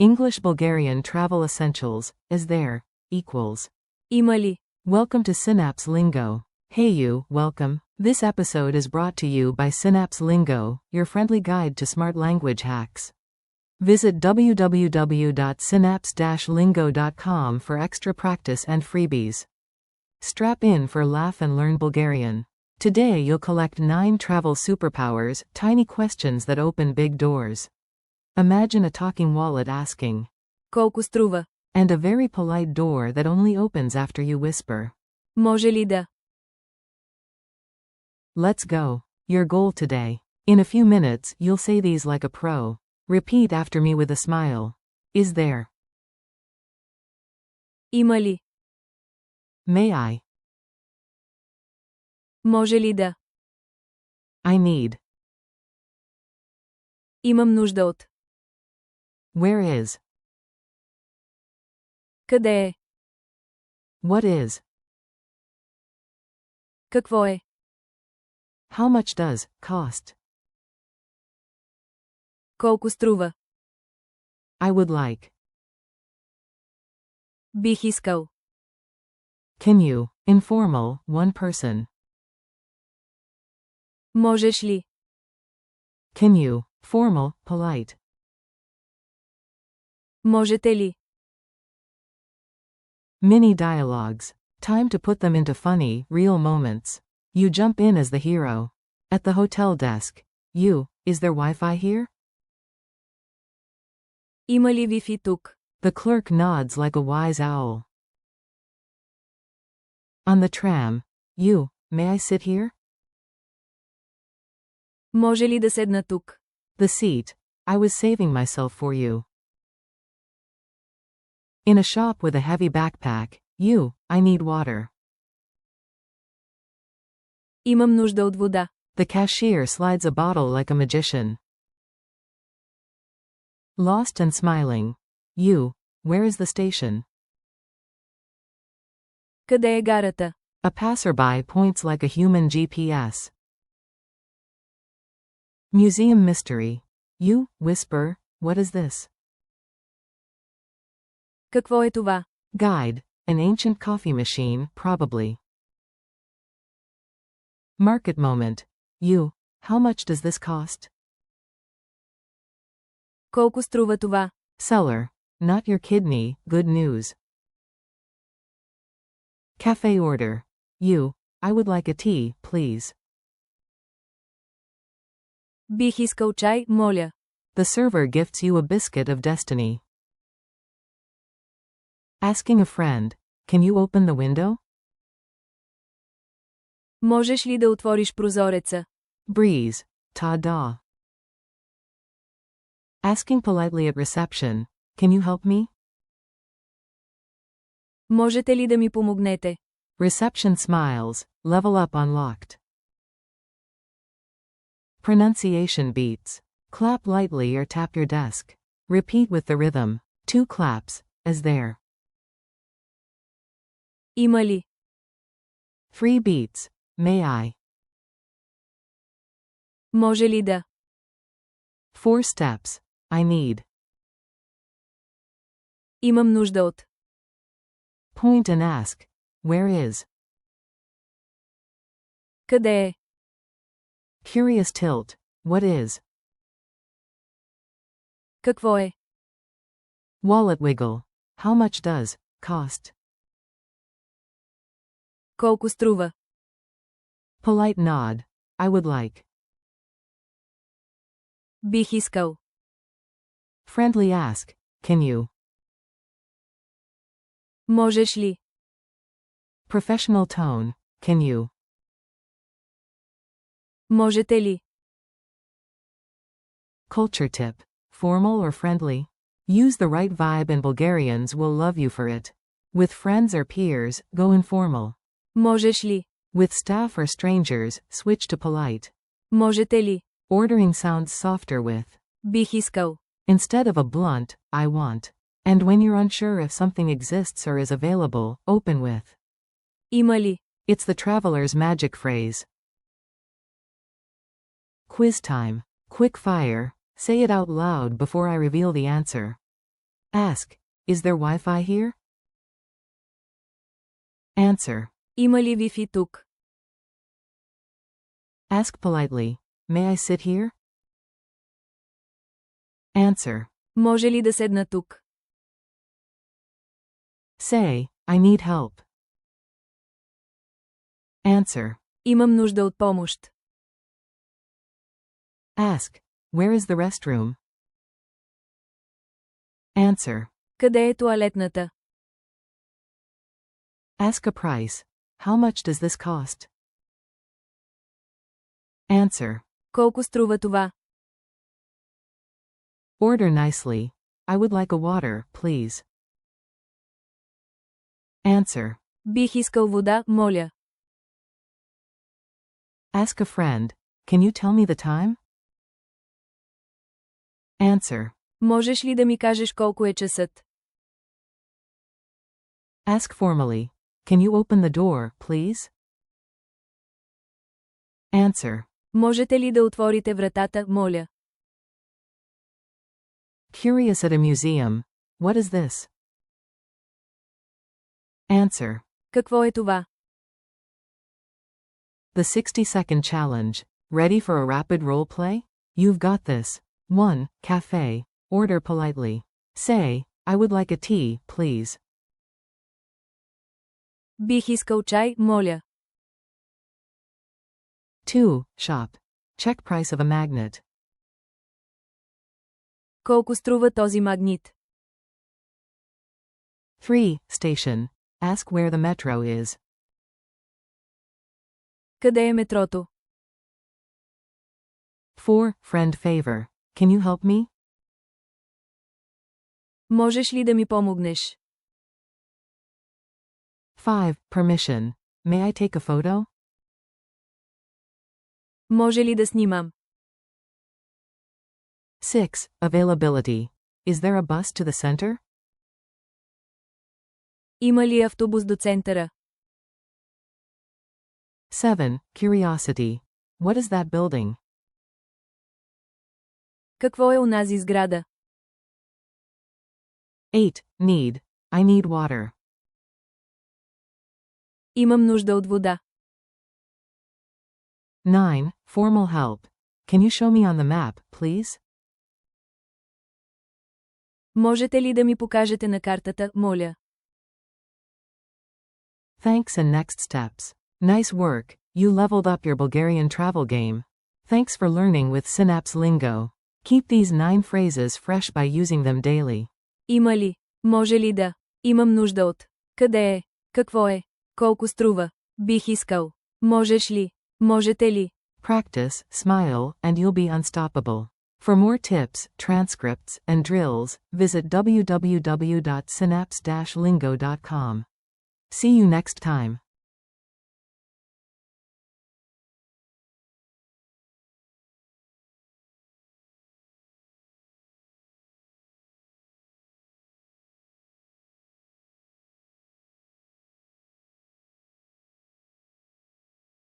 English-Bulgarian travel essentials, is there, equals. Има ли? Welcome to Synapse Lingo. Hey you, welcome. This episode is brought to you by Synapse Lingo, your friendly guide to smart language hacks. Visit www.synapse-lingo.com for extra practice and freebies. Strap in for Laugh and Learn Bulgarian. Today you'll collect 9 travel superpowers, tiny questions that open big doors. Imagine a talking wallet asking, Колко струва? and a very polite door that only opens after you whisper. Може ли да? Let's go. Your goal today. In a few minutes, you'll say these like a pro. Repeat after me with a smile. Is there? Има ли? May I? Може ли да? I need. Имам нужда от. Where is? Къде е? What is? Какво е? How much does cost? Колко струва? I would like. Бих искал. Can you? Informal, one person. Можеш ли? Can you? Formal, polite. Можете ли? Mini dialogues. Time to put them into funny, real moments. You jump in as the hero. At the hotel desk. You, is there Wi-Fi here? Има ли Wi-Fi тук? The clerk nods like a wise owl. On the tram. You, may I sit here? Може ли да седна тук? The seat. I was saving myself for you. In a shop with a heavy backpack. You, I need water. Имам нужда от вода. The cashier slides a bottle like a magician. Lost and smiling. You, where is the station? Къде е гарата? A passerby points like a human GPS. Museum mystery. You, whisper, what is this? Какво е това? Guide, an ancient coffee machine, probably. Market moment. You, how much does this cost? Колко струва това? Seller, not your kidney, good news. Cafe order. You, I would like a tea, please. Бих искал чай, моля. The server gifts you a biscuit of destiny. Asking a friend, can you open the window? Можеш ли да отвориш прозореца? Breeze, ta-da. Asking politely at reception, can you help me? Можете ли да ми помогнете? Reception smiles, level up unlocked. Pronunciation beats. Clap lightly or tap your desk. Repeat with the rhythm. 2 claps, as there. Има ли? 3 beats. May I? Може ли да? 4 steps. I need. Имам нужда от. Point and ask. Where is? Къде е? Curious tilt. What is? Какво е? Wallet wiggle. How much does cost? Колко струва? Polite nod. I would like. Бих искал. Friendly ask. Can you? Можеш ли? Professional tone. Can you? Можете ли? Culture tip. Formal or friendly? Use the right vibe and Bulgarians will love you for it. With friends or peers, go informal. Можеш ли? With staff or strangers, switch to polite. Можете ли? Ordering sounds softer with. Бих искал. Instead of a blunt, I want. And when you're unsure if something exists or is available, open with. Има ли? It's the traveler's magic phrase. Quiz time. Quick fire. Say it out loud before I reveal the answer. Ask, is there Wi-Fi here? Answer. Има ли Wi-Fi тук? Ask politely, may I sit here? Answer. Може ли да седна тук? Say, I need help. Answer. Имам нужда от помощ. Ask, where is the restroom? Answer. Къде е тоалетната? Ask a price. How much does this cost? Answer. Колко струва това? Order nicely. I would like a water, please. Answer. Бих искал вода, моля. Ask a friend, can you tell me the time? Answer. Можеш ли да ми кажеш колко е часът? Ask formally, can you open the door, please? Answer. Можете ли да отворите вратата, моля? Curious at a museum. What is this? Answer. Какво е това? The 60-second challenge. Ready for a rapid role play? You've got this. 1. Cafe. Order politely. Say, I would like a tea, please. Бих искал чай, моля. 2. Shop. Check price of a magnet. Колко струва този магнит? 3. Station. Ask where the metro is. Къде е метрото? 4. Friend favor. Can you help me? Можеш ли да ми помогнеш? 5. Permission. May I take a photo? Може ли да снимам? 6. Availability. Is there a bus to the center? Има ли автобус до центъра? 7. Curiosity. What is that building? Какво е онази сграда? 8. Need. I need water. Имам нужда от вода. 9. Formal help. Can you show me on the map, please? Можете ли да ми покажете на картата, моля? Thanks and next steps. Nice work, you leveled up your Bulgarian travel game. Thanks for learning with Synapse Lingo. Keep these 9 phrases fresh by using them daily. Има ли? Може ли да? Имам нужда от. Къде е? Какво е? Колко струва? Бих искал. Можеш ли? Можете ли? Practice, smile, and you'll be unstoppable. For more tips, transcripts, and drills, visit www.synapse-lingo.com. See you next time.